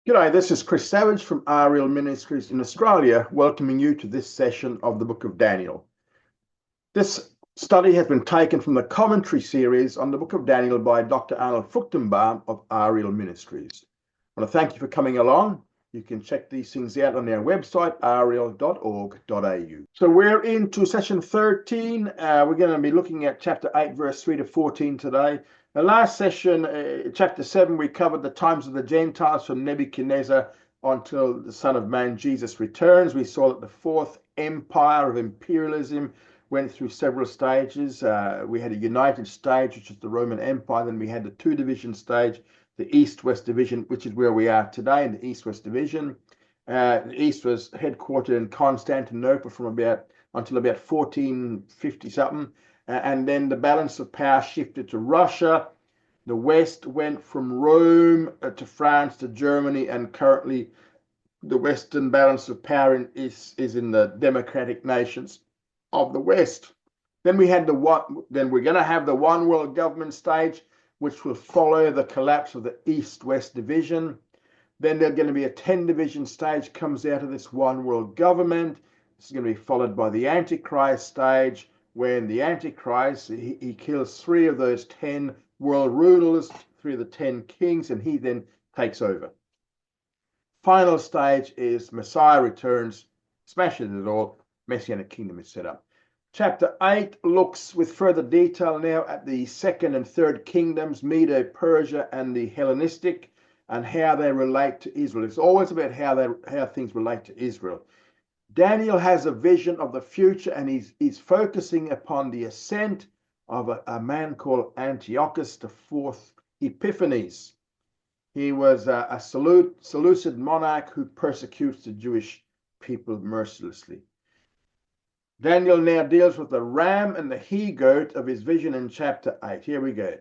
G'day, this is Chris Savage from Ariel Ministries in Australia, welcoming you to this session of the Book of Daniel. This study has been taken from the commentary series on the Book of Daniel by Dr. Arnold Fruchtenbaum of Ariel Ministries. I want to thank you for coming along. You can check these things out on our website, ariel.org.au. So we're into session 13. We're going to be looking at chapter 8, verse 3 to 14 today. The last session, chapter 7, we covered the times of the Gentiles from Nebuchadnezzar until the Son of Man, Jesus, returns. We saw that the fourth empire of imperialism went through several stages. We had a united stage, which is the Roman Empire. Then we had the two-division stage, the East-West Division, which is where we are today in the East-West Division. The East was headquartered in Constantinople until about 1450 something. And then the balance of power shifted to Russia. The West went from Rome to France to Germany, and currently the Western balance of power is in the democratic nations of the West. Then we're going to have the one world government stage, which will follow the collapse of the East-West division. Then there's going to be a 10-division stage comes out of this one world government. This is going to be followed by the Antichrist stage, when the Antichrist, he kills 3 of those 10 world rulers, 3 of the 10 kings, and he then takes over. Final stage is Messiah returns, smashes it all, Messianic kingdom is set up. Chapter 8 looks with further detail now at the second and third kingdoms, Medo-Persia and the Hellenistic, and how they relate to Israel. It's always about how things relate to Israel. Daniel has a vision of the future, and he's focusing upon the ascent of a man called Antiochus IV Epiphanes. He was a Seleucid monarch who persecutes the Jewish people mercilessly. Daniel now deals with the ram and the he-goat of his vision in chapter 8. Here we go.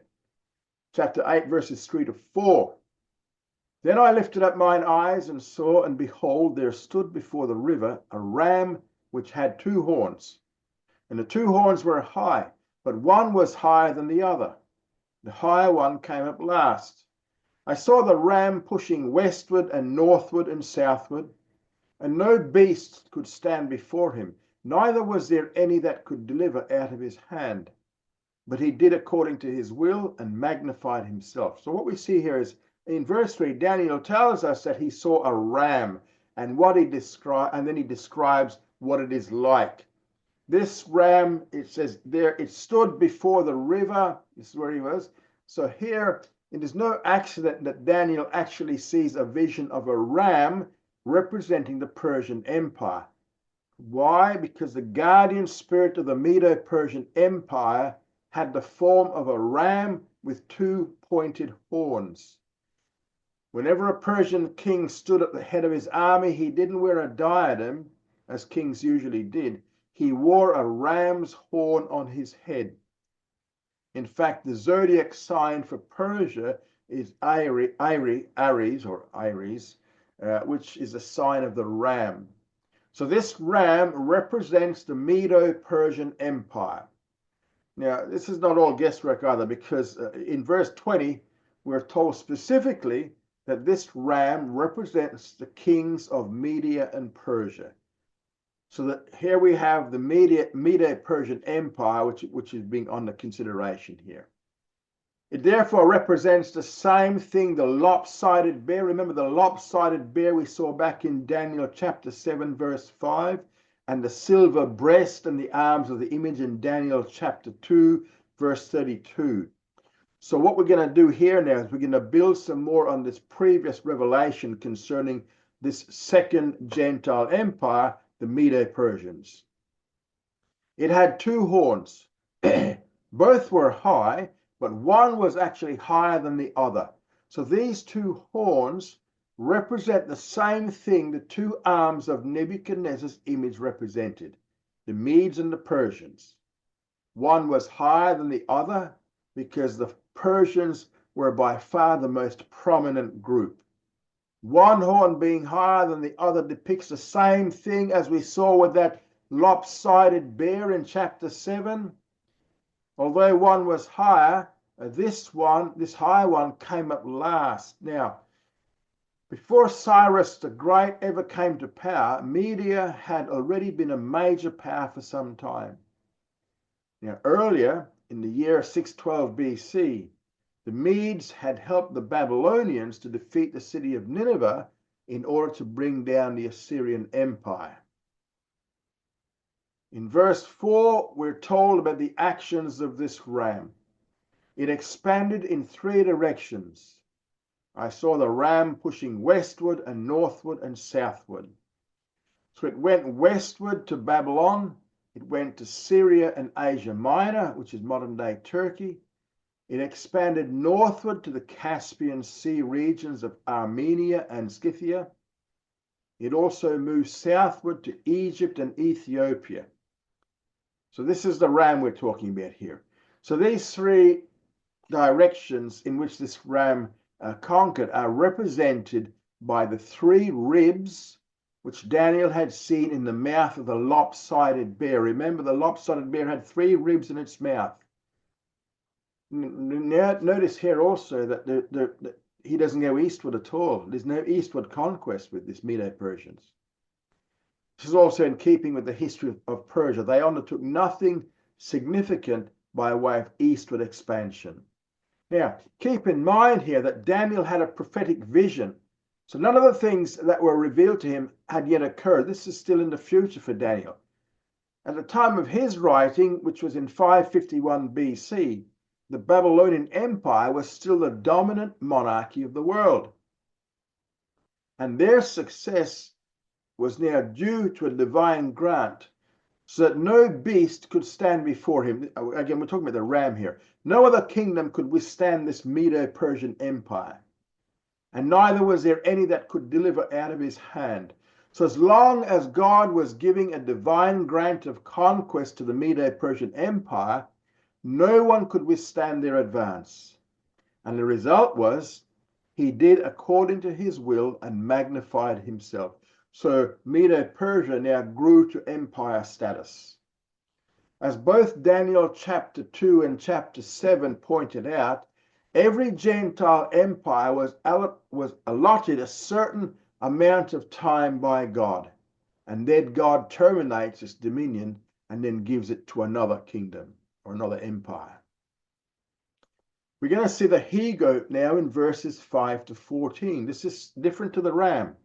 Chapter 8, verses 3 to 4. Then I lifted up mine eyes and saw, and behold, there stood before the river a ram which had 2 horns. And the 2 horns were high, but one was higher than the other. The higher one came up last. I saw the ram pushing westward and northward and southward, and no beast could stand before him, neither was there any that could deliver out of his hand. But he did according to his will and magnified himself. So what we see here is, in verse 3, Daniel tells us that he saw a ram, and then he describes what it is like. This ram, it says there, it stood before the river. This is where he was. So here, it is no accident that Daniel actually sees a vision of a ram representing the Persian Empire. Why? Because the guardian spirit of the Medo-Persian Empire had the form of a ram with 2 pointed horns. Whenever a Persian king stood at the head of his army, he didn't wear a diadem, as kings usually did. He wore a ram's horn on his head. In fact, the zodiac sign for Persia is Aries, which is a sign of the ram. So this ram represents the Medo-Persian Empire. Now, this is not all guesswork either, because in verse 20, we're told specifically that this ram represents the kings of Media and Persia. So that here we have the Medo-Persian Empire, which is being under consideration here. It therefore represents the same thing, the lopsided bear. Remember the lopsided bear we saw back in Daniel chapter 7, verse 5, and the silver breast and the arms of the image in Daniel chapter 2, verse 32. So what we're going to do here now is we're going to build some more on this previous revelation concerning this second Gentile empire, the Medo-Persians. It had 2 horns. Both were high, but one was actually higher than the other. So these 2 horns represent the same thing the 2 arms of Nebuchadnezzar's image represented, the Medes and the Persians. One was higher than the other because the Persians were by far the most prominent group. One horn being higher than the other depicts the same thing as we saw with that lopsided bear in chapter 7. Although one was higher, this higher one came up last. Now, Before Cyrus the Great ever came to power, Media had already been a major power for some time. Now, earlier in the year 612 BC, the Medes had helped the Babylonians to defeat the city of Nineveh in order to bring down the Assyrian Empire. In verse 4, we're told about the actions of this ram. It expanded in 3 directions. I saw the ram pushing westward and northward and southward. So it went westward to Babylon. It went to Syria and Asia Minor, which is modern-day Turkey. It expanded northward to the Caspian Sea regions of Armenia and Scythia. It also moved southward to Egypt and Ethiopia. So this is the ram we're talking about here. So these 3 directions in which this ram conquered are represented by the 3 ribs which Daniel had seen in the mouth of the lopsided bear. Remember, the lopsided bear had 3 ribs in its mouth. Now, notice here also that he doesn't go eastward at all. There's no eastward conquest with this Medo-Persians. This is also in keeping with the history of Persia. They undertook nothing significant by way of eastward expansion. Now, keep in mind here that Daniel had a prophetic vision. So none of the things that were revealed to him had yet occurred. This is still in the future for Daniel. At the time of his writing, which was in 551 BC, the Babylonian Empire was still the dominant monarchy of the world. And their success was now due to a divine grant, so that no beast could stand before him. Again, we're talking about the ram here. No other kingdom could withstand this Medo-Persian Empire, and neither was there any that could deliver out of his hand. So as long as God was giving a divine grant of conquest to the Medo-Persian Empire, no one could withstand their advance. And the result was, he did according to his will and magnified himself. So Medo-Persia now grew to empire status. As both Daniel chapter 2 and chapter 7 pointed out, every Gentile empire was allotted a certain amount of time by God, and then God terminates its dominion and then gives it to another kingdom or another empire. We're going to see the he-goat now in verses 5 to 14. This is different to the ram.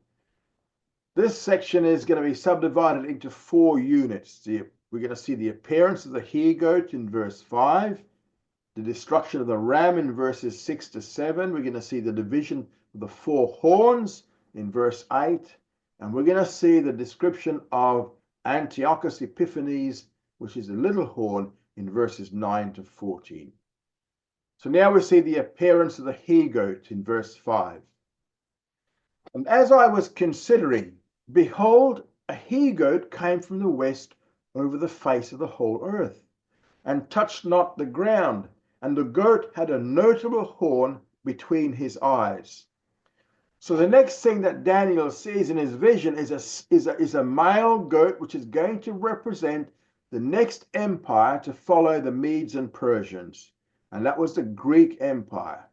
This section is going to be subdivided into 4 units. We're going to see the appearance of the he-goat in verse 5, the destruction of the ram in verses 6 to 7. We're going to see the division of the 4 horns in verse 8. And we're going to see the description of Antiochus Epiphanes, which is the little horn, in verses 9 to 14. So now we see the appearance of the he-goat in verse 5. And as I was considering, behold, a he-goat came from the west over the face of the whole earth, and touched not the ground, and the goat had a notable horn between his eyes. So the next thing that Daniel sees in his vision is a male goat, which is going to represent the next empire to follow the Medes and Persians, and that was the Greek Empire.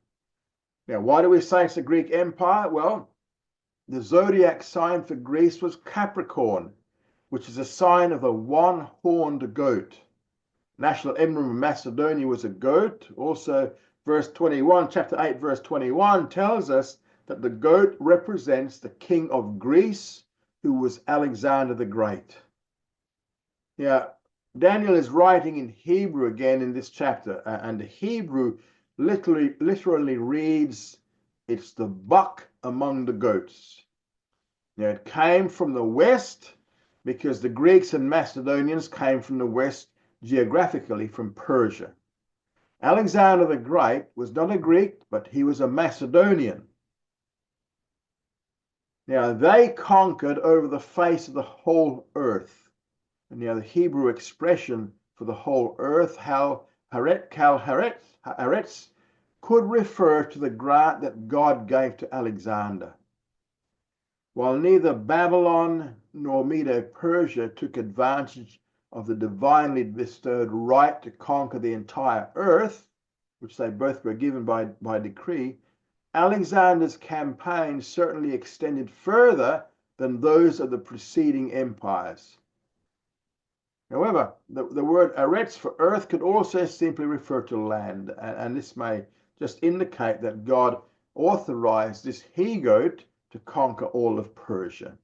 Now, why do we say it's the Greek Empire? Well, the zodiac sign for Greece was Capricorn, which is a sign of a one-horned goat. National emblem of Macedonia was a goat. Also, verse 21, chapter 8, verse 21 tells us that the goat represents the king of Greece, who was Alexander the Great. Now, Daniel is writing in Hebrew again in this chapter, and the Hebrew literally reads, it's the buck among the goats. Now, it came from the west because the Greeks and Macedonians came from the west geographically from Persia. Alexander the Great was not a Greek, but he was a Macedonian. Now, they conquered over the face of the whole earth. And now the Hebrew expression for the whole earth, haaretz, could refer to the grant that God gave to Alexander. While neither Babylon nor Medo-Persia took advantage of the divinely bestowed right to conquer the entire earth, which they both were given by decree, Alexander's campaign certainly extended further than those of the preceding empires. However, the word Eretz for earth could also simply refer to land, and this may just indicate that God authorized this he-goat to conquer all of Persia,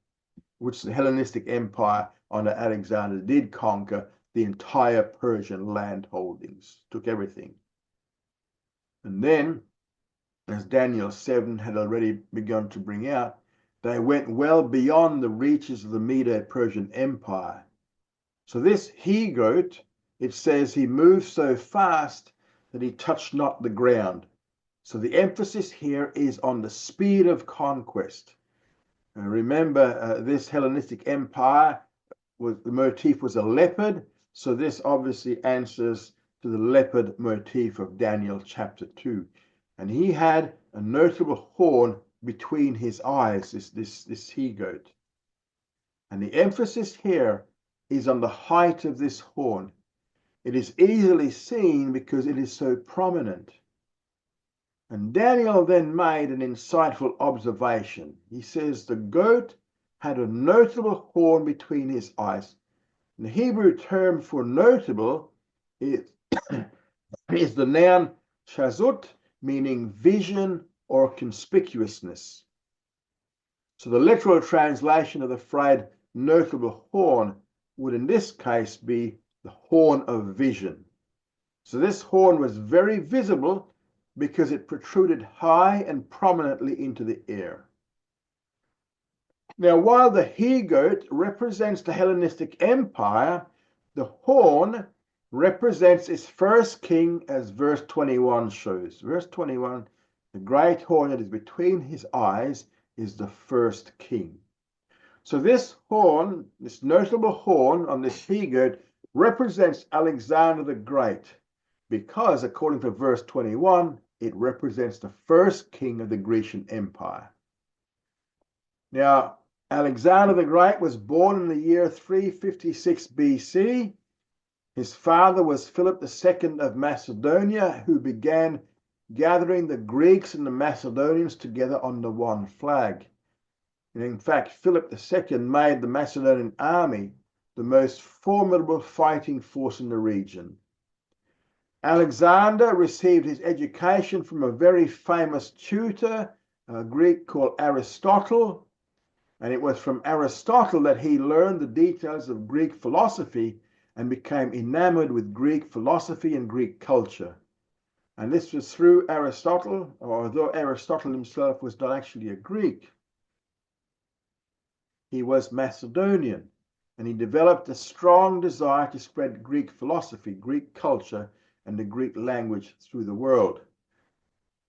which the Hellenistic Empire under Alexander did conquer the entire Persian land holdings, took everything. And then, as Daniel 7 had already begun to bring out, they went well beyond the reaches of the Medo-Persian Empire. So this he-goat, it says he moved so fast that he touched not the ground. So the emphasis here is on the speed of conquest. Remember, this Hellenistic Empire, the motif was a leopard, so this obviously answers to the leopard motif of Daniel chapter 2. And he had a notable horn between his eyes, this he-goat. And the emphasis here is on the height of this horn. It is easily seen because it is so prominent. And Daniel then made an insightful observation. He says the goat had a notable horn between his eyes. And the Hebrew term for notable is the noun shazut, meaning vision or conspicuousness. So the literal translation of the phrase notable horn would in this case be the horn of vision. So this horn was very visible because it protruded high and prominently into the air. Now, while the he-goat represents the Hellenistic Empire, the horn represents its first king, as verse 21 shows. Verse 21, the great horn that is between his eyes is the first king. So this horn, this notable horn on this he-goat, represents Alexander the Great, because according to verse 21, it represents the first king of the Grecian Empire. Now, Alexander the Great was born in the year 356 BC. His father was Philip II of Macedonia, who began gathering the Greeks and the Macedonians together under one flag. And in fact, Philip II made the Macedonian army the most formidable fighting force in the region. Alexander received his education from a very famous tutor, a Greek called Aristotle, and it was from Aristotle that he learned the details of Greek philosophy and became enamored with Greek philosophy and Greek culture. And this was through Aristotle, although Aristotle himself was not actually a Greek. He was Macedonian, and he developed a strong desire to spread Greek philosophy, Greek culture, and the Greek language through the world.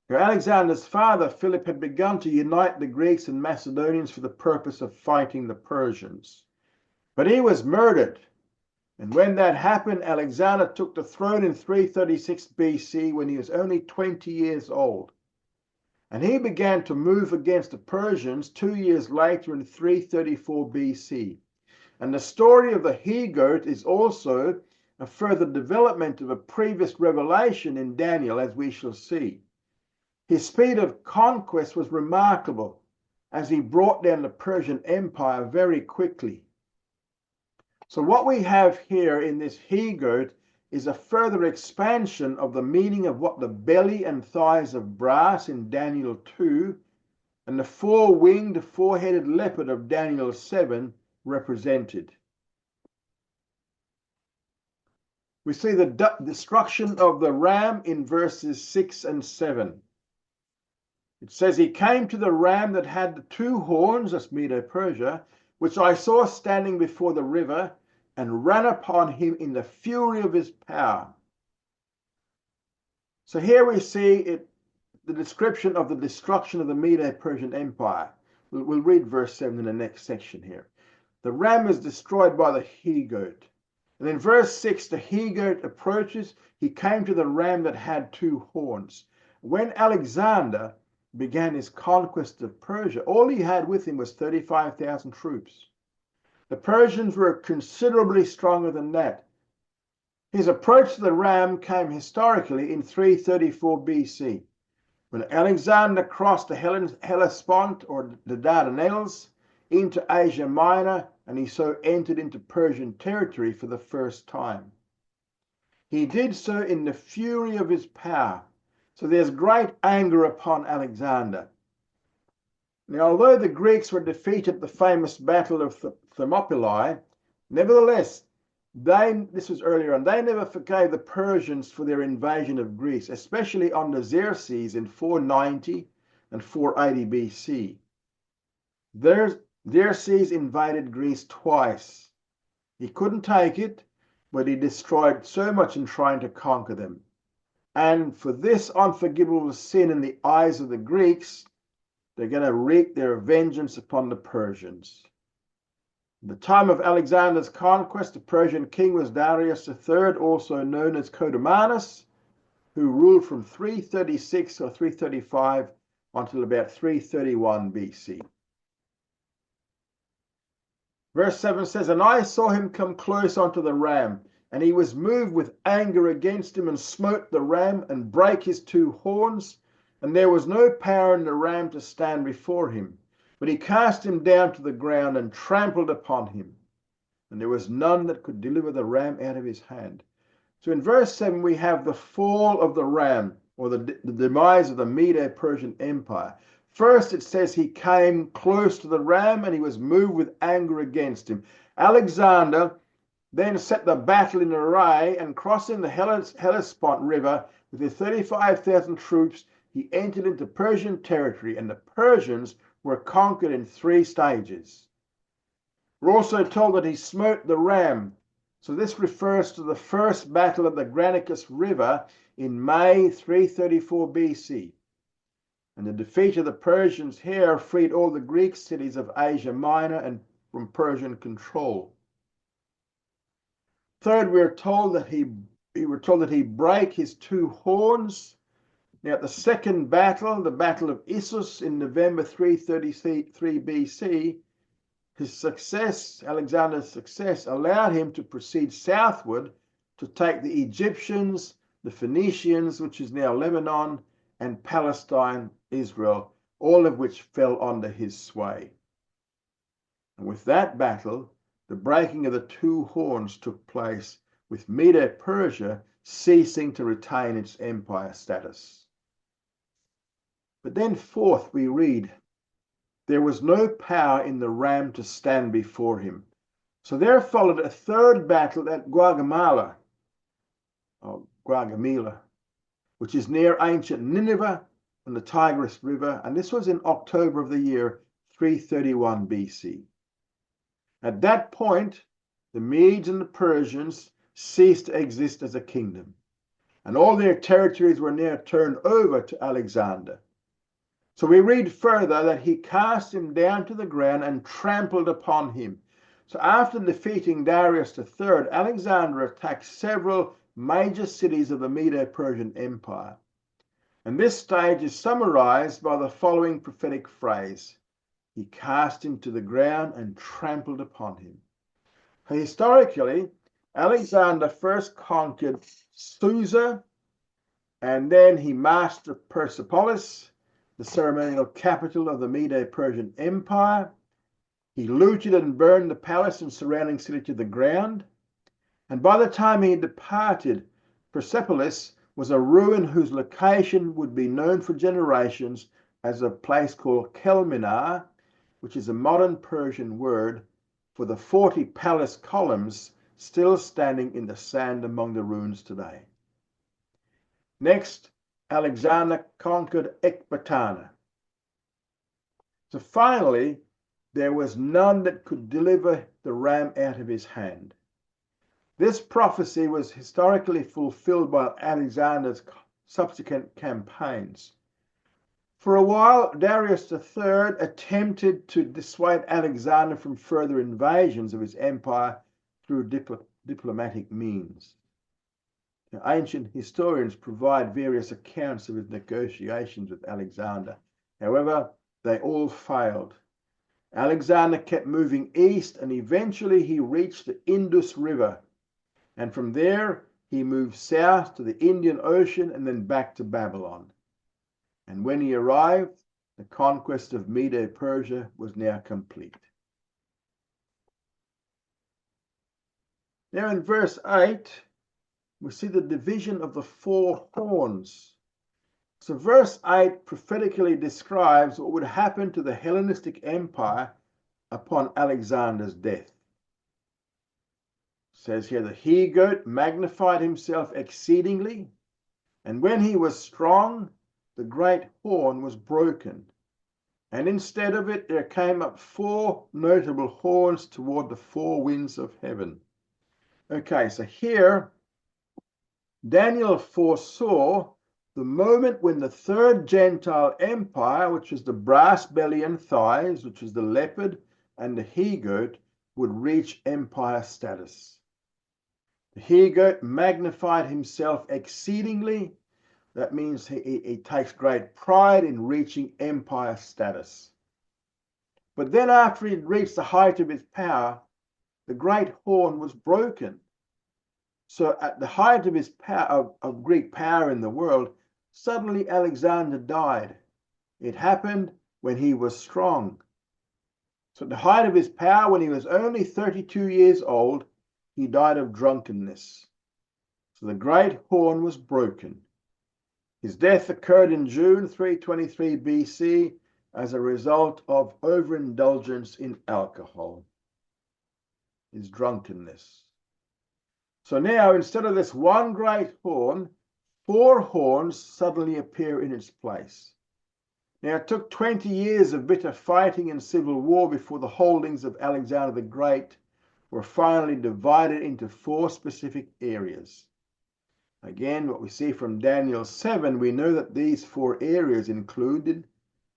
Now, Alexander's father, Philip, had begun to unite the Greeks and Macedonians for the purpose of fighting the Persians. But he was murdered. And when that happened, Alexander took the throne in 336 BC when he was only 20 years old. And he began to move against the Persians 2 years later in 334 BC. And the story of the he-goat is also a further development of a previous revelation in Daniel, as we shall see. His speed of conquest was remarkable, as he brought down the Persian Empire very quickly. So what we have here in this he-goat is a further expansion of the meaning of what the belly and thighs of brass in Daniel 2 and the four-winged, four-headed leopard of Daniel 7 represented. We see the destruction of the ram in verses 6 and 7. It says, he came to the ram that had the two horns, that's Medo-Persia, which I saw standing before the river, and ran upon him in the fury of his power. So here we see the description of the destruction of the Medo-Persian Empire. We'll read verse 7 in the next section here. The ram is destroyed by the he-goat. And in verse 6, the he-goat approaches. He came to the ram that had two horns. When Alexander began his conquest of Persia, all he had with him was 35,000 troops. The Persians were considerably stronger than that. His approach to the ram came historically in 334 BC. When Alexander crossed the Hellespont or the Dardanelles into Asia Minor, and he so entered into Persian territory for the first time. He did so in the fury of his power. So there's great anger upon Alexander. Now, although the Greeks were defeated at the famous Battle of Thermopylae, nevertheless, this was earlier on, they never forgave the Persians for their invasion of Greece, especially under Xerxes in 490 and 480 BC. Xerxes invaded Greece twice. He couldn't take it, but he destroyed so much in trying to conquer them. And for this unforgivable sin in the eyes of the Greeks, they're going to wreak their vengeance upon the Persians. At the time of Alexander's conquest, the Persian king was Darius III, also known as Codomanus, who ruled from 336 or 335 until about 331 BC. Verse 7 says, "And I saw him come close unto the ram, and he was moved with anger against him, and smote the ram, and brake his two horns. And there was no power in the ram to stand before him. But he cast him down to the ground, and trampled upon him. And there was none that could deliver the ram out of his hand." So in verse 7, we have the fall of the ram, or the demise of the Medo-Persian Empire. First, it says he came close to the ram and he was moved with anger against him. Alexander then set the battle in array, and crossing the Hellespont River with his 35,000 troops, he entered into Persian territory, and the Persians were conquered in 3 stages. We're also told that he smote the ram. So this refers to the first battle of the Granicus River in May 334 BC. And the defeat of the Persians here freed all the Greek cities of Asia Minor and from Persian control. Third, we were told that he brake his 2 horns. Now, at the second battle, the Battle of Issus in November 333 BC, Alexander's success, allowed him to proceed southward to take the Egyptians, the Phoenicians, which is now Lebanon, and Palestine, Israel, all of which fell under his sway. And with that battle, the breaking of the 2 horns took place, with Medo-Persia ceasing to retain its empire status. But then fourth, we read, there was no power in the ram to stand before him. So there followed a third battle at Gaugamela, which is near ancient Nineveh on the Tigris River, and this was in October of the year 331 BC. At that point, the Medes and the Persians ceased to exist as a kingdom, and all their territories were now turned over to Alexander. So we read further that he cast him down to the ground and trampled upon him. So after defeating Darius III, Alexander attacked several major cities of the Medo-Persian Empire. And this stage is summarized by the following prophetic phrase: he cast him to the ground and trampled upon him. Historically, Alexander first conquered Susa, and then he mastered Persepolis, the ceremonial capital of the Medo-Persian Empire. He looted and burned the palace and surrounding city to the ground. And by the time he departed, Persepolis was a ruin whose location would be known for generations as a place called Kelminar, which is a modern Persian word for the 40 palace columns still standing in the sand among the ruins today. Next, Alexander conquered Ecbatana. So finally, there was none that could deliver the ram out of his hand. This prophecy was historically fulfilled by Alexander's subsequent campaigns. For a while, Darius III attempted to dissuade Alexander from further invasions of his empire through diplomatic means. Now, ancient historians provide various accounts of his negotiations with Alexander. However, they all failed. Alexander kept moving east, and eventually he reached the Indus River. And from there, he moved south to the Indian Ocean and then back to Babylon. And when he arrived, the conquest of Medo-Persia was now complete. Now in verse 8, we see the division of the 4 horns. So verse 8 prophetically describes what would happen to the Hellenistic Empire upon Alexander's death. It says here, the he-goat magnified himself exceedingly, and when he was strong, the great horn was broken. And instead of it, there came up 4 notable horns toward the 4 winds of heaven. Okay, so here, Daniel foresaw the moment when the 3rd Gentile empire, which was the brass belly and thighs, which was the leopard and the he-goat, would reach empire status. The he-goat magnified himself exceedingly. That means he takes great pride in reaching empire status. But then after he reached the height of his power, the great horn was broken. So at the height of his power, of Greek power in the world, suddenly Alexander died. It happened when he was strong. So at the height of his power, when he was only 32 years old, he died of drunkenness. So the great horn was broken. His death occurred in June 323 BC as a result of overindulgence in alcohol, his drunkenness. So now, instead of this one great horn, 4 horns suddenly appear in its place. Now, it took 20 years of bitter fighting and civil war before the holdings of Alexander the Great were finally divided into 4 specific areas. Again, what we see from Daniel 7, we know that these 4 areas included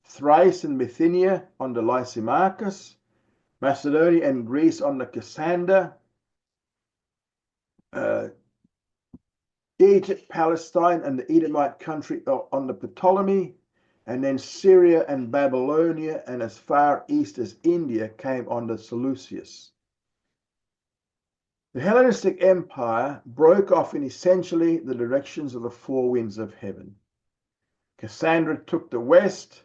Thrace and Bithynia under Lysimachus, Macedonia and Greece under Cassander, Egypt, Palestine, and the Edomite country under Ptolemy, and then Syria and Babylonia, and as far east as India came under Seleucus. The Hellenistic Empire broke off in essentially the directions of the 4 winds of heaven. Cassandra took the west,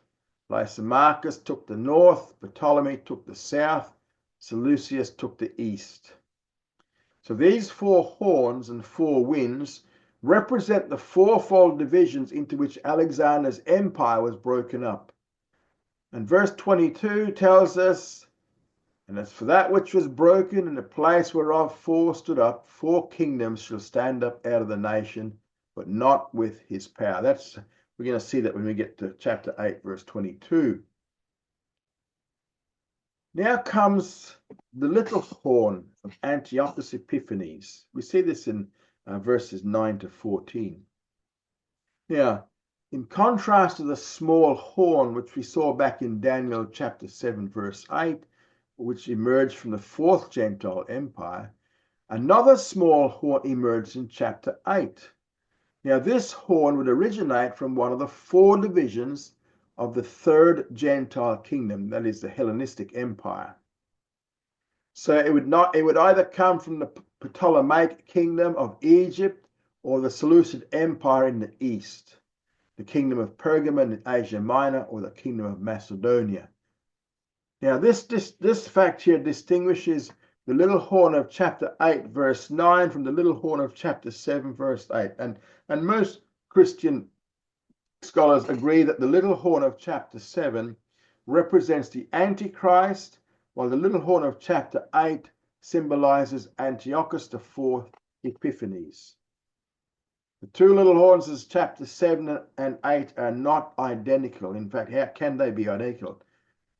Lysimachus took the north, Ptolemy took the south, Seleucus took the east. So these 4 horns and 4 winds represent the 4-fold divisions into which Alexander's empire was broken up. And verse 22 tells us, and as for that which was broken, in the place whereof 4 stood up, 4 kingdoms shall stand up out of the nation, but not with his power. We're going to see that when we get to chapter 8, verse 22. Now comes the little horn of Antiochus Epiphanes. We see this in verses 9 to 14. Now, in contrast to the small horn, which we saw back in Daniel chapter 7, verse 8, which emerged from the 4th Gentile Empire, another small horn emerged in chapter 8. Now, this horn would originate from one of the 4 divisions of the 3rd Gentile kingdom, that is the Hellenistic Empire. So it would either come from the Ptolemaic kingdom of Egypt or the Seleucid Empire in the east, the kingdom of Pergamon in Asia Minor, or the kingdom of Macedonia. Now, this fact here distinguishes the little horn of chapter 8, verse 9 from the little horn of chapter 7, verse 8. And most Christian scholars agree that the little horn of chapter 7 represents the Antichrist, while the little horn of chapter 8 symbolizes Antiochus IV Epiphanes. The 2 little horns of chapter 7 and 8 are not identical. In fact, how can they be identical?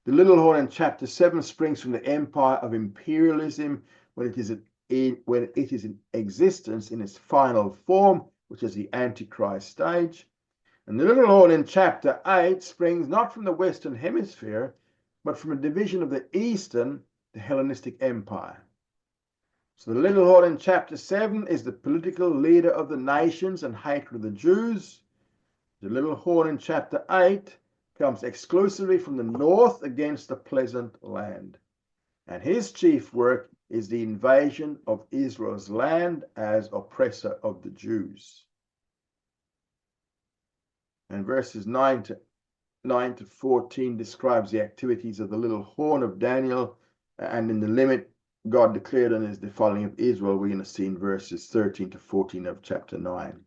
The little horn in chapter 7 springs from the empire of imperialism when it is in existence in its final form, which is the Antichrist stage. And the little horn in chapter 8 springs not from the Western Hemisphere, but from a division of the Eastern, the Hellenistic Empire. So the little horn in chapter 7 is the political leader of the nations and hatred of the Jews. The little horn in chapter 8 comes exclusively from the north against the pleasant land. And his chief work is the invasion of Israel's land as oppressor of the Jews. And verses 9 to 14 describes the activities of the little horn of Daniel, and in the limit God declared on his defiling of Israel, we're going to see in verses 13 to 14 of chapter 9.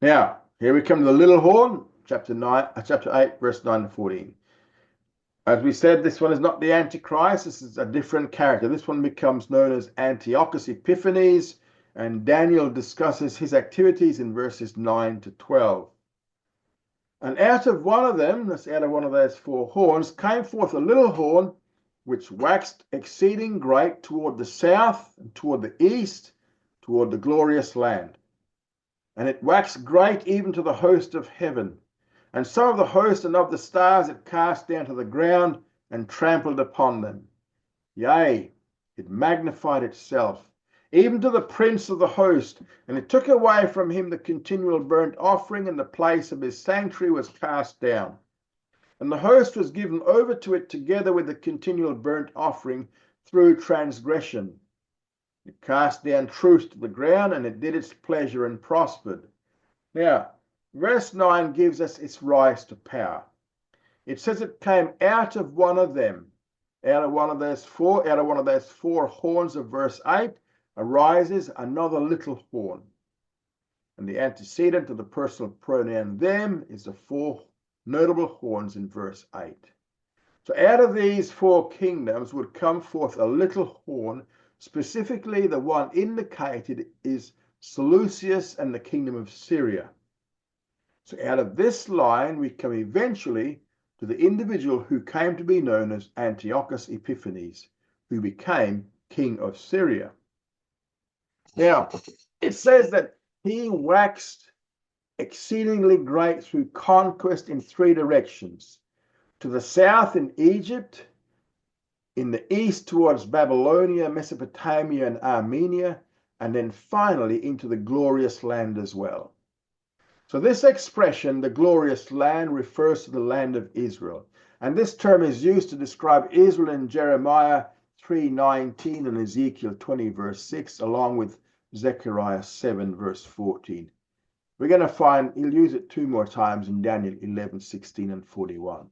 Now, here we come to the little horn, chapter 8, verse 9 to 14. As we said, this one is not the Antichrist. This is a different character. This one becomes known as Antiochus Epiphanes, and Daniel discusses his activities in verses 9 to 12. And out of one of them, that's out of one of those four horns, came forth a little horn, which waxed exceeding great toward the south and toward the east, toward the glorious land. And it waxed great even to the host of heaven. And some of the host and of the stars it cast down to the ground and trampled upon them. Yea, it magnified itself, even to the prince of the host, and it took away from him the continual burnt offering, and the place of his sanctuary was cast down. And the host was given over to it together with the continual burnt offering through transgression. It cast down truth to the ground, and it did its pleasure and prospered. Now, verse 9 gives us its rise to power. It says it came out of one of them, out of one of those four horns of verse 8, arises another little horn. And the antecedent of the personal pronoun them is the four notable horns in verse 8. So out of these four kingdoms would come forth a little horn. Specifically, the one indicated is Seleucus and the kingdom of Syria. So out of this line, we come eventually to the individual who came to be known as Antiochus Epiphanes, who became king of Syria. Now, it says that he waxed exceedingly great through conquest in three directions. To the south in Egypt, in the east towards Babylonia, Mesopotamia, and Armenia, and then finally into the glorious land as well. So this expression, the glorious land, refers to the land of Israel. And this term is used to describe Israel in Jeremiah 3:19 and Ezekiel 20 verse 6, along with Zechariah 7 verse 14. We're going to find he'll use it two more times in Daniel 11:16 and 41.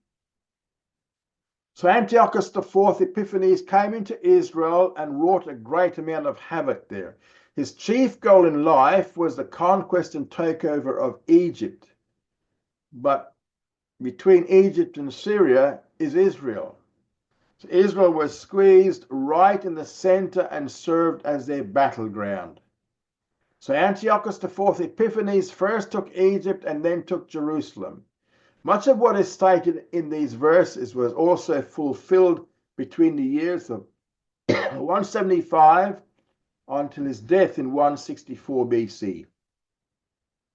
So Antiochus IV Epiphanes came into Israel and wrought a great amount of havoc there. His chief goal in life was the conquest and takeover of Egypt. But between Egypt and Syria is Israel. So Israel was squeezed right in the center and served as their battleground. So Antiochus IV Epiphanes first took Egypt and then took Jerusalem. Much of what is stated in these verses was also fulfilled between the years of 175 until his death in 164 BC.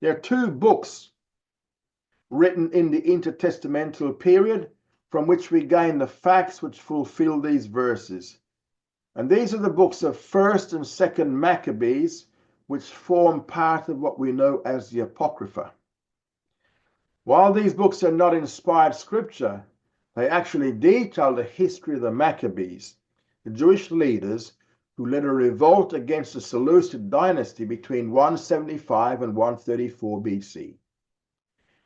There are two books written in the intertestamental period from which we gain the facts which fulfill these verses. And these are the books of 1st and 2nd Maccabees, which form part of what we know as the Apocrypha. While these books are not inspired scripture, they actually detail the history of the Maccabees, the Jewish leaders who led a revolt against the Seleucid dynasty between 175 and 134 BC.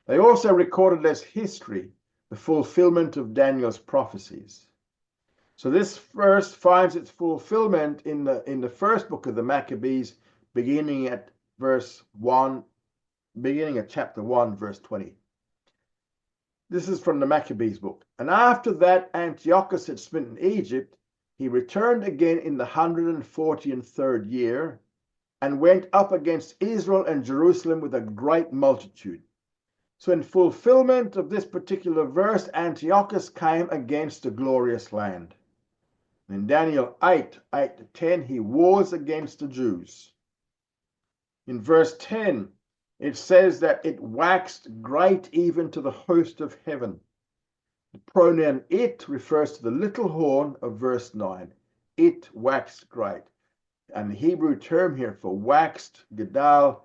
They also recorded as history the fulfillment of Daniel's prophecies. So this verse finds its fulfillment in the first book of the Maccabees, beginning at chapter 1, verse 20. This is from the Maccabees book. And after that Antiochus had smitten Egypt, he returned again in the 143rd year and went up against Israel and Jerusalem with a great multitude. So in fulfillment of this particular verse, Antiochus came against the glorious land. In Daniel 8:8 to 10, he wars against the Jews. In verse 10, it says that it waxed great even to the host of heaven. The pronoun it refers to the little horn of verse 9. It waxed great. And the Hebrew term here for waxed, gedal,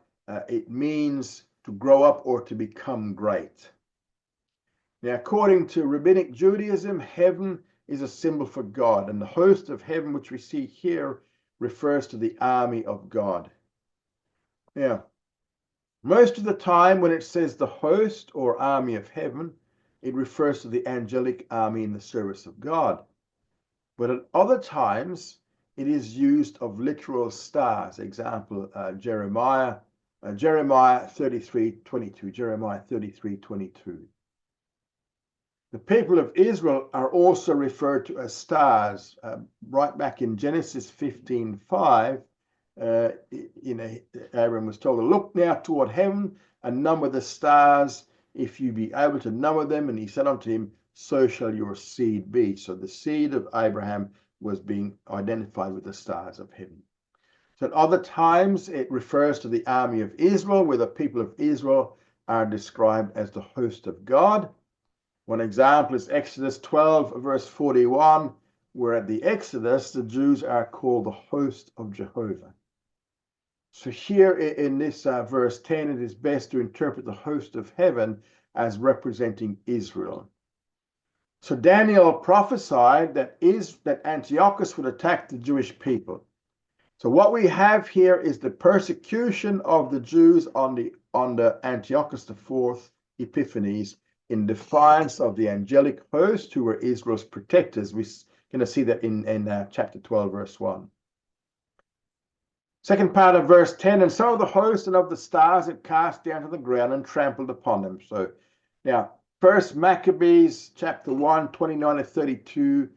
it means to grow up or to become great. Now, according to Rabbinic Judaism, heaven is a symbol for God, and the host of heaven, which we see here, refers to the army of God. Now, Most of the time when it says the host or army of heaven, it refers to the angelic army in the service of God. But at other times, it is used of literal stars. Example, Jeremiah 33:22. Jeremiah 33:22. The people of Israel are also referred to as stars. Right back in Genesis 15:5, Abram was told to look now toward heaven and number the stars, if you be able to number them. And he said unto him, so shall your seed be. So the seed of Abraham was being identified with the stars of heaven. So at other times, it refers to the army of Israel, where the people of Israel are described as the host of God. One example is Exodus 12, verse 41, where at the Exodus, the Jews are called the host of Jehovah. So here in this verse 10, it is best to interpret the host of heaven as representing Israel. So Daniel prophesied that Antiochus would attack the Jewish people. So what we have here is the persecution of the Jews under Antiochus IV Epiphanes in defiance of the angelic host who were Israel's protectors. We're going to see that in chapter 12, verse 1. Second part of verse 10, and some of the host and of the stars it cast down to the ground and trampled upon them. So now, First Maccabees chapter 1, 29 to 32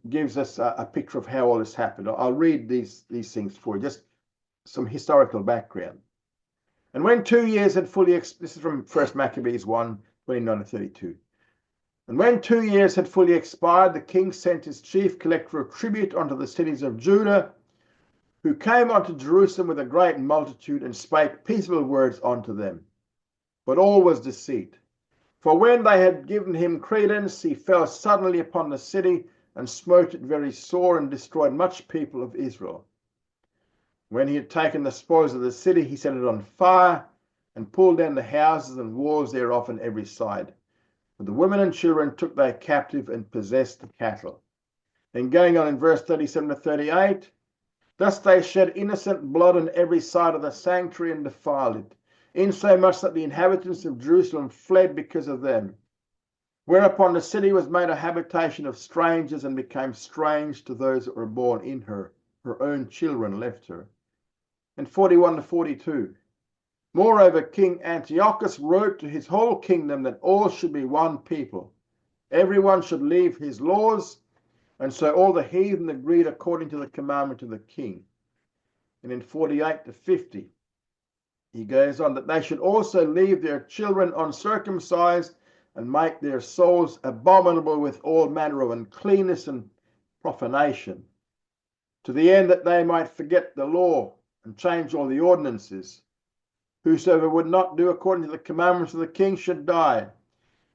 gives us a picture of how all this happened. I'll read these things for you, just some historical background. And when 2 years had fully, this is from First Maccabees 1, 29 to 32. And when 2 years had fully expired, the king sent his chief collector of tribute unto the cities of Judah, who came unto Jerusalem with a great multitude and spake peaceable words unto them. But all was deceit. For when they had given him credence, he fell suddenly upon the city and smote it very sore and destroyed much people of Israel. When he had taken the spoils of the city, he set it on fire and pulled down the houses and walls thereof on every side. But the women and children took they captive and possessed the cattle. Then going on in verse 37 to 38, thus they shed innocent blood on every side of the sanctuary and defiled it, insomuch that the inhabitants of Jerusalem fled because of them. Whereupon the city was made a habitation of strangers and became strange to those that were born in her. Her own children left her. And 41 to 42. Moreover, King Antiochus wrote to his whole kingdom that all should be one people. Everyone should leave his laws, and so all the heathen agreed according to the commandment of the king. And in 48 to 50, he goes on that they should also leave their children uncircumcised and make their souls abominable with all manner of uncleanness and profanation, to the end that they might forget the law and change all the ordinances. Whosoever would not do according to the commandments of the king should die.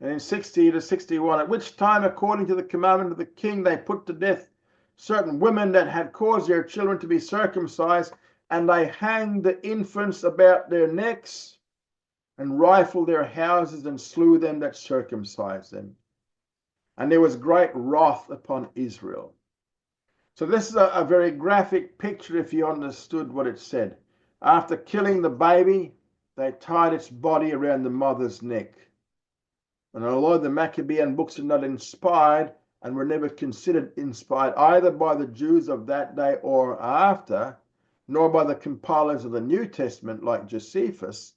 And in 60 to 61, at which time, according to the commandment of the king, they put to death certain women that had caused their children to be circumcised, and they hanged the infants about their necks, and rifled their houses, and slew them that circumcised them. And there was great wrath upon Israel. So this is a very graphic picture if you understood what it said. After killing the baby, they tied its body around the mother's neck. And although the Maccabean books are not inspired and were never considered inspired either by the Jews of that day or after, nor by the compilers of the New Testament like Josephus,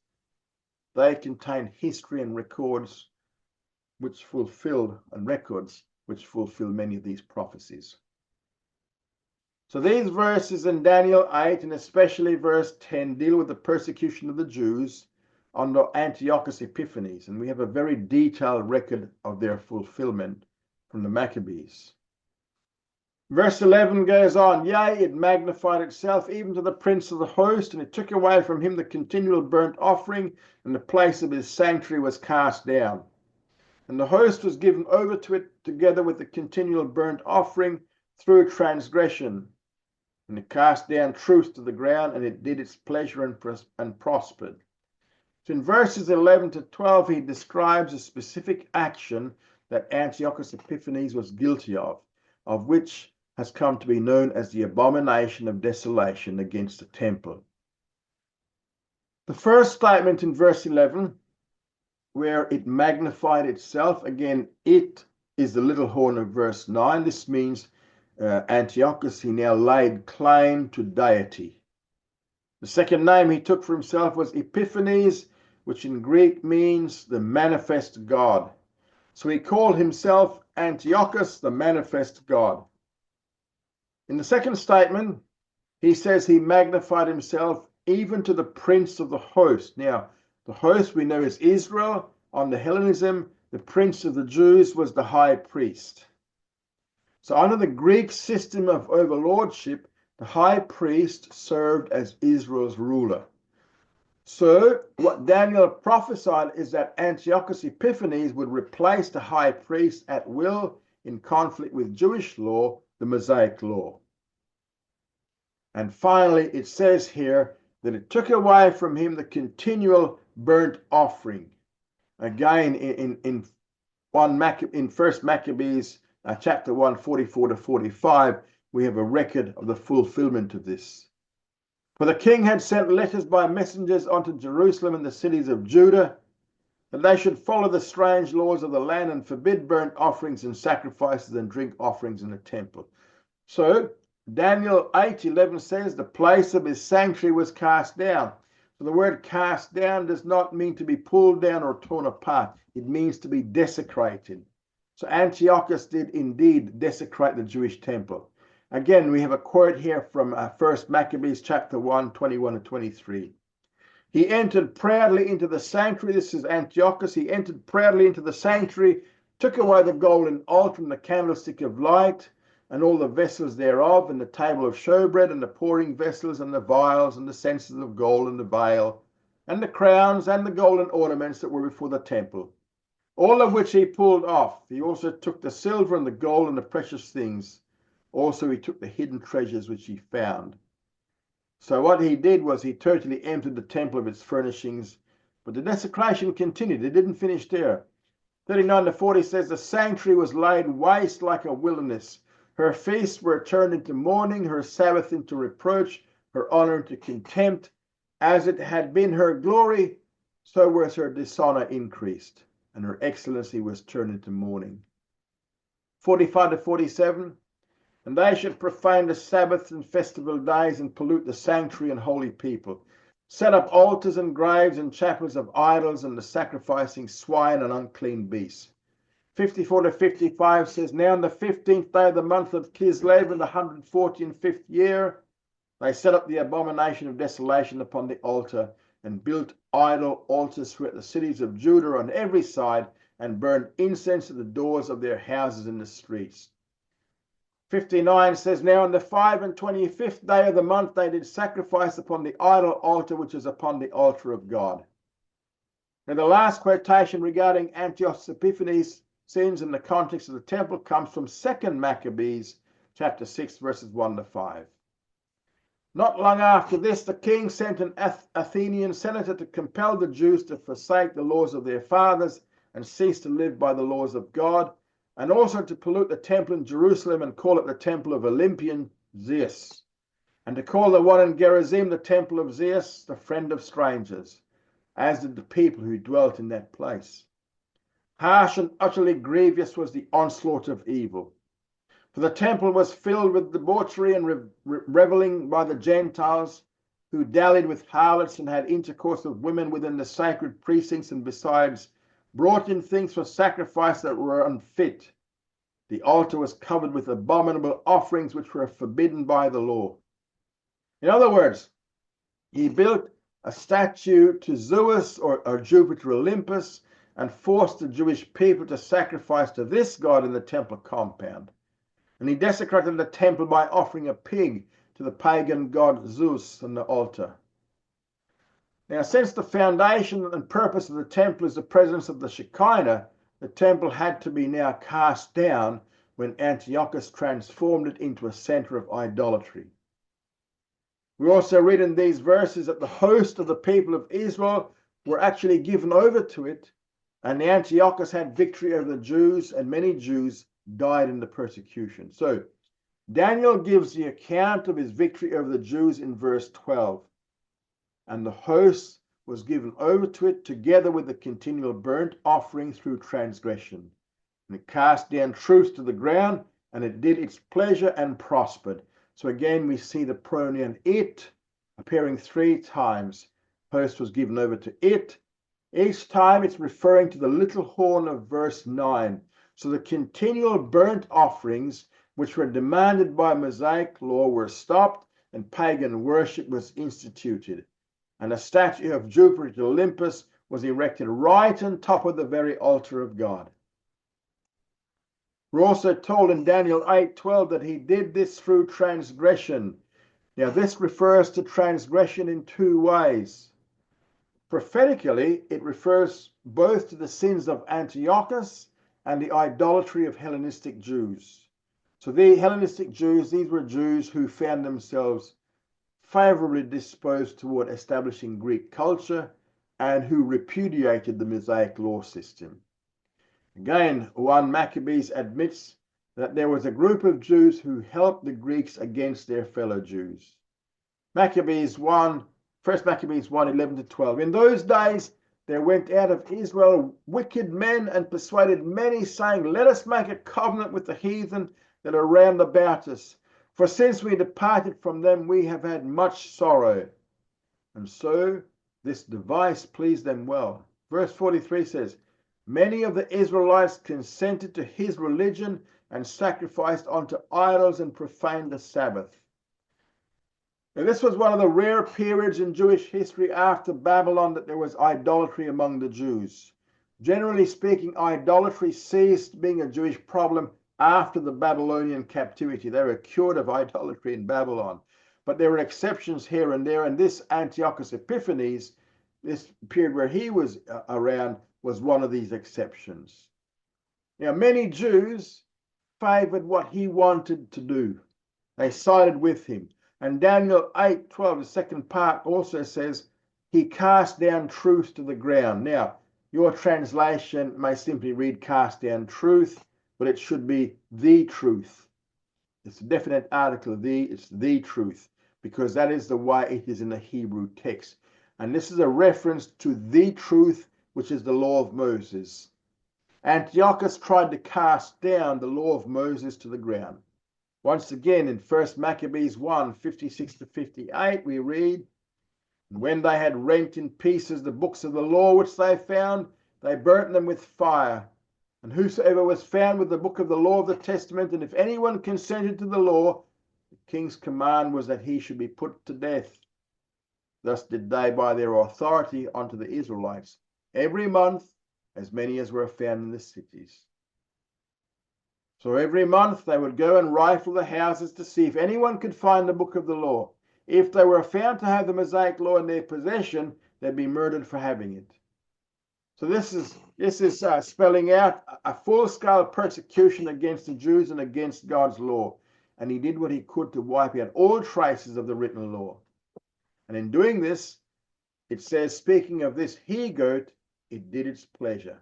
they contain history and records which fulfill many of these prophecies. So these verses in Daniel 8 and especially verse 10 deal with the persecution of the Jews under Antiochus Epiphanes, and we have a very detailed record of their fulfillment from the Maccabees. Verse 11 goes on, yea, it magnified itself even to the prince of the host, and it took away from him the continual burnt offering, and the place of his sanctuary was cast down. And the host was given over to it together with the continual burnt offering through transgression. And it cast down truth to the ground, and it did its pleasure and prospered. So in verses 11 to 12, he describes a specific action that Antiochus Epiphanes was guilty of which has come to be known as the abomination of desolation against the temple. The first statement in verse 11, where it magnified itself, again, it is the little horn of verse 9. This means Antiochus, he now laid claim to deity. The second name he took for himself was Epiphanes, which in Greek means the manifest God. So he called himself Antiochus, the manifest God. In the second statement, he says he magnified himself even to the prince of the host. Now, the host we know is Israel. Under Hellenism, the prince of the Jews was the high priest. So under the Greek system of overlordship, the high priest served as Israel's ruler. So what Daniel prophesied is that Antiochus Epiphanes would replace the high priest at will in conflict with Jewish law, the Mosaic law. And finally, it says here that it took away from him the continual burnt offering. Again, in 1 Maccabees chapter 1, 44 to 45, we have a record of the fulfillment of this. For the king had sent letters by messengers unto Jerusalem and the cities of Judah, that they should follow the strange laws of the land and forbid burnt offerings and sacrifices and drink offerings in the temple. So Daniel 8:11 says the place of his sanctuary was cast down. So the word cast down does not mean to be pulled down or torn apart. It means to be desecrated. So Antiochus did indeed desecrate the Jewish temple. Again, we have a quote here from 1 Maccabees chapter 1, 21 and 23. He entered proudly into the sanctuary. This is Antiochus. He entered proudly into the sanctuary, took away the golden altar and the candlestick of light, and all the vessels thereof, and the table of showbread, and the pouring vessels, and the vials, and the censers of gold, and the veil, and the crowns, and the golden ornaments that were before the temple, all of which he pulled off. He also took the silver and the gold and the precious things. Also he took the hidden treasures which he found. So what he did was he totally emptied the temple of its furnishings, but the desecration continued. It didn't finish there. 39 to 40 says, the sanctuary was laid waste like a wilderness. Her feasts were turned into mourning, her Sabbath into reproach, her honor into contempt. As it had been her glory, so was her dishonor increased, and her excellency was turned into mourning. 45 to 47, and they should profane the Sabbaths and festival days and pollute the sanctuary and holy people, set up altars and graves and chapels of idols and the sacrificing swine and unclean beasts. 54 to 55 says, now on the 15th day of the month of Kislev in the 145th year, they set up the abomination of desolation upon the altar and built idol altars throughout the cities of Judah on every side and burned incense at the doors of their houses in the streets. 59 says, now on the 25th day of the month they did sacrifice upon the idol altar which is upon the altar of God. Now the last quotation regarding Antiochus Epiphanes' sins in the context of the temple comes from 2 Maccabees chapter 6 verses 1 to 5. Not long after this, the king sent an Athenian senator to compel the Jews to forsake the laws of their fathers and cease to live by the laws of God, and also to pollute the temple in Jerusalem and call it the temple of Olympian Zeus, and to call the one in Gerizim the temple of Zeus, the friend of strangers, as did the people who dwelt in that place. Harsh and utterly grievous was the onslaught of evil. For the temple was filled with debauchery and reveling by the Gentiles, who dallied with harlots and had intercourse with women within the sacred precincts, and besides brought in things for sacrifice that were unfit. The altar was covered with abominable offerings which were forbidden by the law. In other words, he built a statue to Zeus or Jupiter Olympus and forced the Jewish people to sacrifice to this god in the temple compound. And he desecrated the temple by offering a pig to the pagan god Zeus on the altar. Now, since the foundation and purpose of the temple is the presence of the Shekinah, the temple had to be now cast down when Antiochus transformed it into a center of idolatry. We also read in these verses that the host of the people of Israel were actually given over to it, and Antiochus had victory over the Jews, and many Jews died in the persecution. So Daniel gives the account of his victory over the Jews in verse 12. And the hosts was given over to it together with the continual burnt offering through transgression. And it cast down truth to the ground, and it did its pleasure and prospered. So again, we see the pronoun it appearing 3 times. Host was given over to it. Each time it's referring to the little horn of verse 9. So the continual burnt offerings, which were demanded by Mosaic law, were stopped, and pagan worship was instituted. And a statue of Jupiter Olympus was erected right on top of the very altar of God. We're also told in Daniel 8:12 that he did this through transgression. Now, this refers to transgression in 2 ways. Prophetically, it refers both to the sins of Antiochus and the idolatry of Hellenistic Jews. So the Hellenistic Jews, these were Jews who found themselves favorably disposed toward establishing Greek culture and who repudiated the Mosaic law system. Again, 1 Maccabees admits that there was a group of Jews who helped the Greeks against their fellow Jews. 1 Maccabees 1:11-12. In those days there went out of Israel wicked men and persuaded many, saying, "Let us make a covenant with the heathen that are round about us. For since we departed from them, we have had much sorrow." And so this device pleased them well. Verse 43 says, "Many of the Israelites consented to his religion and sacrificed unto idols and profaned the Sabbath." Now, this was one of the rare periods in Jewish history after Babylon that there was idolatry among the Jews. Generally speaking, idolatry ceased being a Jewish problem after the Babylonian captivity. They were cured of idolatry in Babylon. But there were exceptions here and there, and this Antiochus Epiphanes, this period where he was around, was one of these exceptions. Now, many Jews favored what he wanted to do. They sided with him. And Daniel 8:12, the second part, also says, he cast down truth to the ground. Now, your translation may simply read cast down truth, but it should be the truth. It's a definite article, it's the truth, because that is the way it is in the Hebrew text. And this is a reference to the truth, which is the law of Moses. Antiochus tried to cast down the law of Moses to the ground. Once again, in 1 Maccabees 1:56-58, we read, "And when they had rent in pieces the books of the law which they found, they burnt them with fire. And whosoever was found with the book of the law of the testament, and if anyone consented to the law, the king's command was that he should be put to death. Thus did they by their authority unto the Israelites, every month, as many as were found in the cities." So every month they would go and rifle the houses to see if anyone could find the book of the law. If they were found to have the Mosaic law in their possession, they'd be murdered for having it. So this is spelling out a full-scale persecution against the Jews and against God's law. And he did what he could to wipe out all traces of the written law. And in doing this, it says, speaking of this he-goat, it did its pleasure.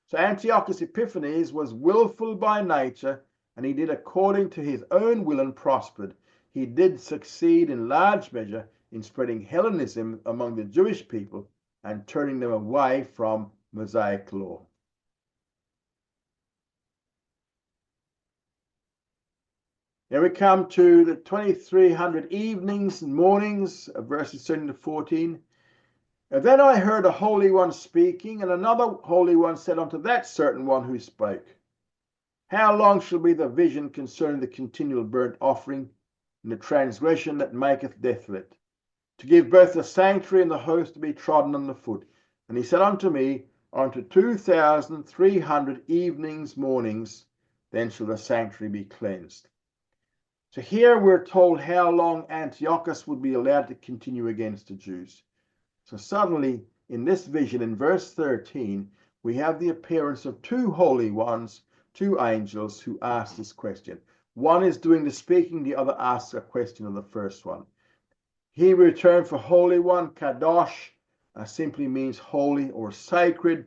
So Antiochus Epiphanes was willful by nature, and he did according to his own will and prospered. He did succeed in large measure in spreading Hellenism among the Jewish people and turning them away from Mosaic law. Now we come to the 2300 evenings and mornings, verses 13-14. "And then I heard a holy one speaking, and another holy one said unto that certain one who spake, How long shall be the vision concerning the continual burnt offering, and the transgression that maketh desolate, to give both the sanctuary and the host to be trodden under foot? And he said unto me, Unto 2300 evenings, mornings, then shall the sanctuary be cleansed." So here we're told how long Antiochus would be allowed to continue against the Jews. So suddenly, in this vision, in verse 13, we have the appearance of 2 holy ones, 2 angels who ask this question. One is doing the speaking, the other asks a question of the first one. Hebrew term for holy one, kadosh, simply means holy or sacred.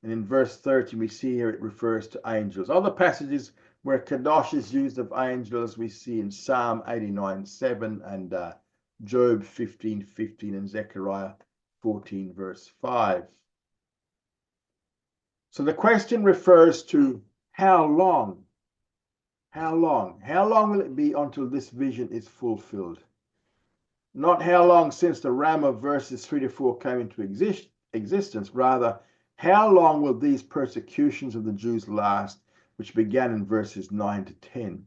And in verse 30, we see here it refers to angels. Other passages where kadosh is used of angels, we see in Psalm 89:7 and Job 15:15 and Zechariah 14 verse 5. So the question refers to how long? How long? How long will it be until this vision is fulfilled? Not how long since the Ram of verses 3 to 4 came into existence. Rather, how long will these persecutions of the Jews last, which began in verses 9 to 10?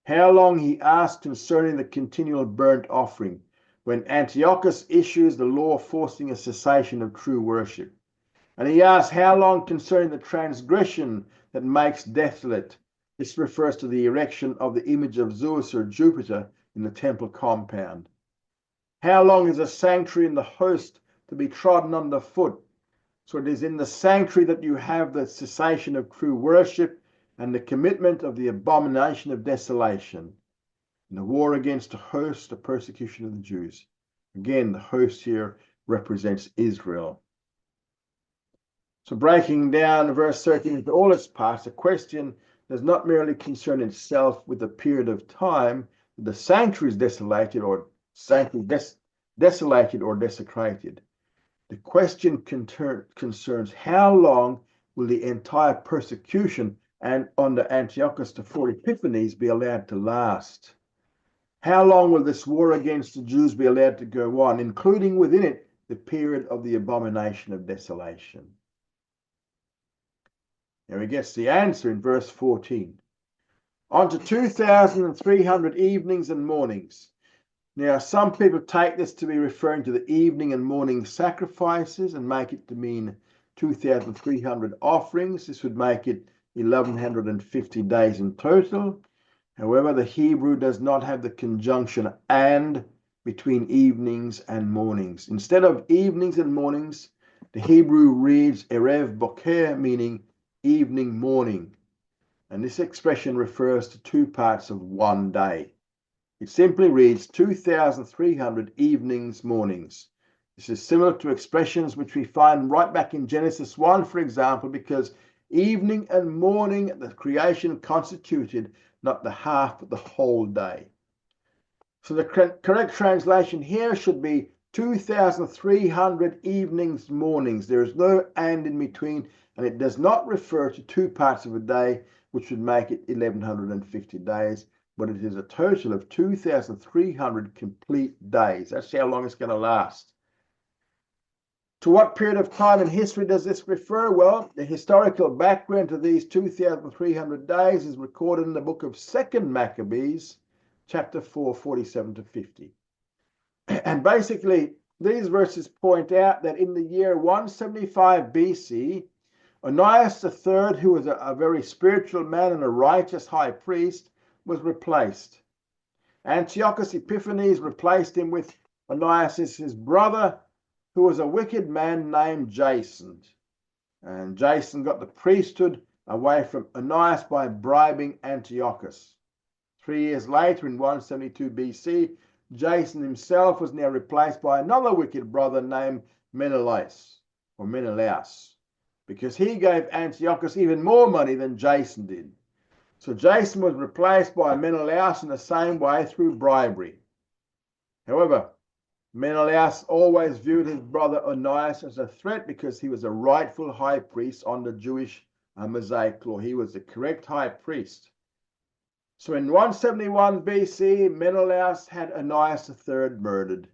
How long, he asked, concerning the continual burnt offering, when Antiochus issues the law forcing a cessation of true worship. And he asks, how long concerning the transgression that makes desolate? This refers to the erection of the image of Zeus or Jupiter in the temple compound. How long is a sanctuary in the host to be trodden underfoot? So it is in the sanctuary that you have the cessation of true worship and the commitment of the abomination of desolation. In the war against the host, the persecution of the Jews. Again, the host here represents Israel. So breaking down verse 13 into all its parts, the question does not merely concern itself with the period of time that the sanctuary is desolated or desecrated. The question concerns how long will the entire persecution and under Antiochus IV Epiphanes be allowed to last? How long will this war against the Jews be allowed to go on, including within it the period of the abomination of desolation? Now he gets the answer in verse 14. On to 2,300 evenings and mornings. Now, some people take this to be referring to the evening and morning sacrifices and make it to mean 2,300 offerings. This would make it 1,150 days in total. However, the Hebrew does not have the conjunction and between evenings and mornings. Instead of evenings and mornings, the Hebrew reads Erev Boker, meaning evening, morning. And this expression refers to two parts of one day. It simply reads 2,300 evenings, mornings. This is similar to expressions which we find right back in Genesis 1, for example, because evening and morning, the creation constituted not the half, but the whole day. So the correct translation here should be 2,300 evenings, mornings. There is no and in between, and it does not refer to two parts of a day, which would make it 1,150 days, but it is a total of 2,300 complete days. That's how long it's going to last. To what period of time in history does this refer? Well, the historical background to these 2,300 days is recorded in the book of 2 Maccabees, chapter 4, 47 to 50. And basically, these verses point out that in the year 175 BC, Onias III, who was a very spiritual man and a righteous high priest, was replaced. Antiochus Epiphanes replaced him with Onias' his brother, who was a wicked man named Jason. And Jason got the priesthood away from Onias by bribing Antiochus. 3 years later, in 172 BC, Jason himself was now replaced by another wicked brother named Menelaus, because he gave Antiochus even more money than Jason did. So Jason was replaced by Menelaus in the same way through bribery. However, Menelaus always viewed his brother Onias as a threat because he was a rightful high priest on the Jewish Mosaic law. He was the correct high priest. So in 171 BC, Menelaus had Onias III murdered.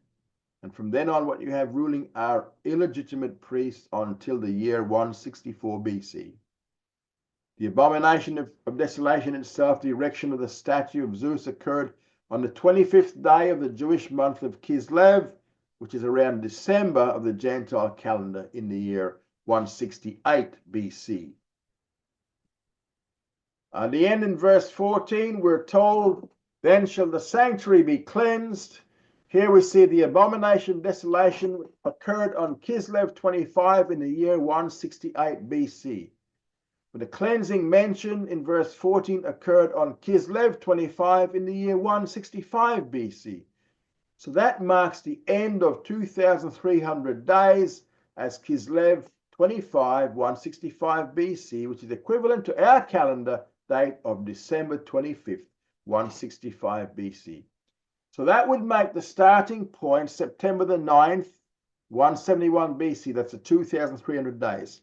And from then on, what you have ruling are illegitimate priests until the year 164 BC. The abomination of desolation itself, the erection of the statue of Zeus, occurred on the 25th day of the Jewish month of Kislev, which is around December of the Gentile calendar in the year 168 BC. At the end in verse 14, we're told, then shall the sanctuary be cleansed. Here we see the abomination of desolation occurred on Kislev 25 in the year 168 BC. But the cleansing mentioned in verse 14 occurred on Kislev 25 in the year 165 BC. So that marks the end of 2,300 days as Kislev 25, 165 BC, which is equivalent to our calendar date of December 25th, 165 BC. So that would make the starting point September the 9th, 171 BC. That's 2,300 days.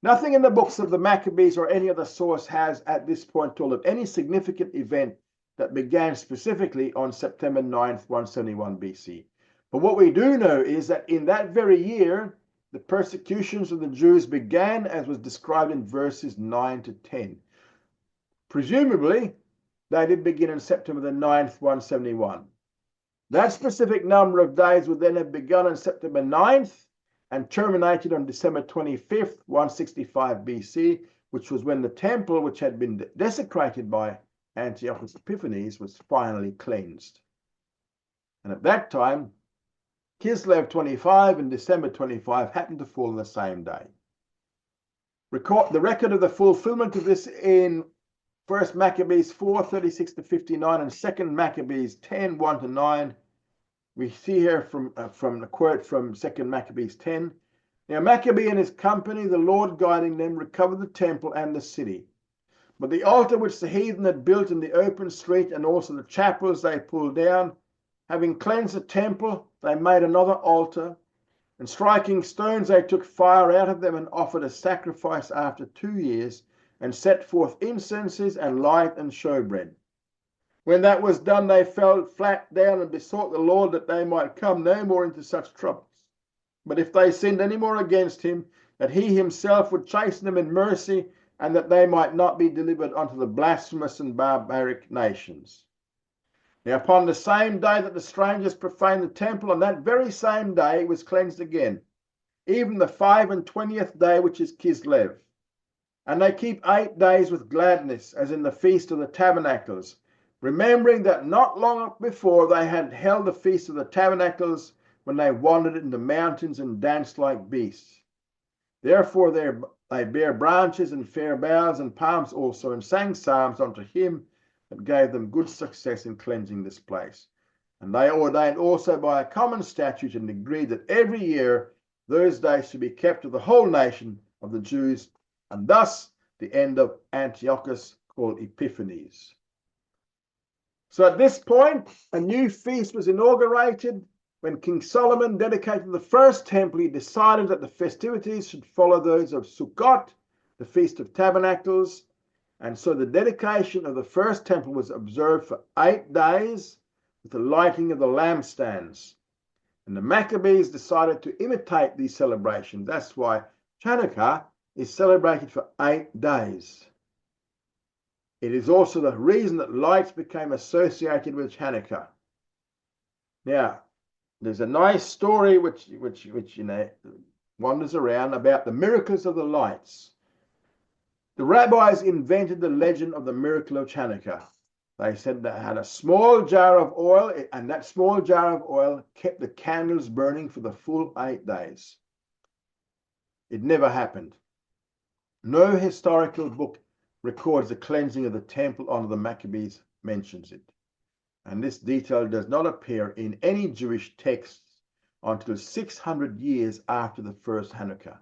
Nothing in the books of the Maccabees or any other source has at this point told of any significant event that began specifically on September 9th, 171 BC. But what we do know is that in that very year, the persecutions of the Jews began, as was described in verses 9 to 10. Presumably, they did begin on September the 9th, 171. That specific number of days would then have begun on September 9th and terminated on December 25th, 165 BC, which was when the temple, which had been desecrated by Antiochus Epiphanes, was finally cleansed. And at that time, Kislev 25 and December 25 happened to fall on the same day. The record of the fulfillment of this in 1 Maccabees 4, 36 to 59 and 2 Maccabees 10, 1 to 9. We see here from a quote from 2 Maccabees 10. Now Maccabee and his company, the Lord guiding them, recovered the temple and the city. But the altar which the heathen had built in the open street and also the chapels they pulled down, having cleansed the temple, they made another altar, and striking stones they took fire out of them and offered a sacrifice after 2 years, and set forth incenses and light and showbread. When that was done, they fell flat down and besought the Lord that they might come no more into such troubles. But if they sinned any more against him, that he himself would chasten them in mercy, and that they might not be delivered unto the blasphemous and barbaric nations. Now upon the same day that the strangers profaned the temple, on that very same day it was cleansed again, even the 25th day, which is Kislev. And they keep 8 days with gladness, as in the feast of the tabernacles, remembering that not long before they had held the feast of the tabernacles, when they wandered in the mountains and danced like beasts. Therefore they bare branches and fair boughs and palms also, and sang psalms unto him that gave them good success in cleansing this place. And they ordained also by a common statute and agreed that every year those days should be kept to the whole nation of the Jews, and thus the end of Antiochus called Epiphanes. So at this point, a new feast was inaugurated. When King Solomon dedicated the first temple, he decided that the festivities should follow those of Sukkot, the Feast of Tabernacles, and so the dedication of the first temple was observed for 8 days with the lighting of the lampstands. And the Maccabees decided to imitate these celebrations. That's why Chanukah is celebrated for 8 days. It is also the reason that lights became associated with Chanukah. Now, there's a nice story which wanders around about the miracles of the lights. The rabbis invented the legend of the miracle of Chanukah. They said they had a small jar of oil, and that small jar of oil kept the candles burning for the full 8 days. It never happened. No historical book records the cleansing of the temple under the Maccabees mentions it. And this detail does not appear in any Jewish texts until 600 years after the first Hanukkah.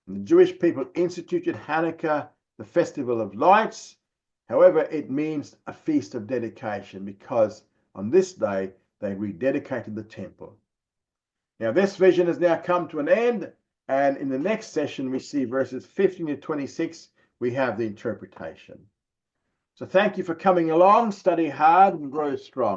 And the Jewish people instituted Hanukkah, the festival of lights. However, it means a feast of dedication, because on this day they rededicated the temple. Now this vision has now come to an end, and in the next session we see verses 15 to 26, we have the interpretation. So thank you for coming along. Study hard and grow strong.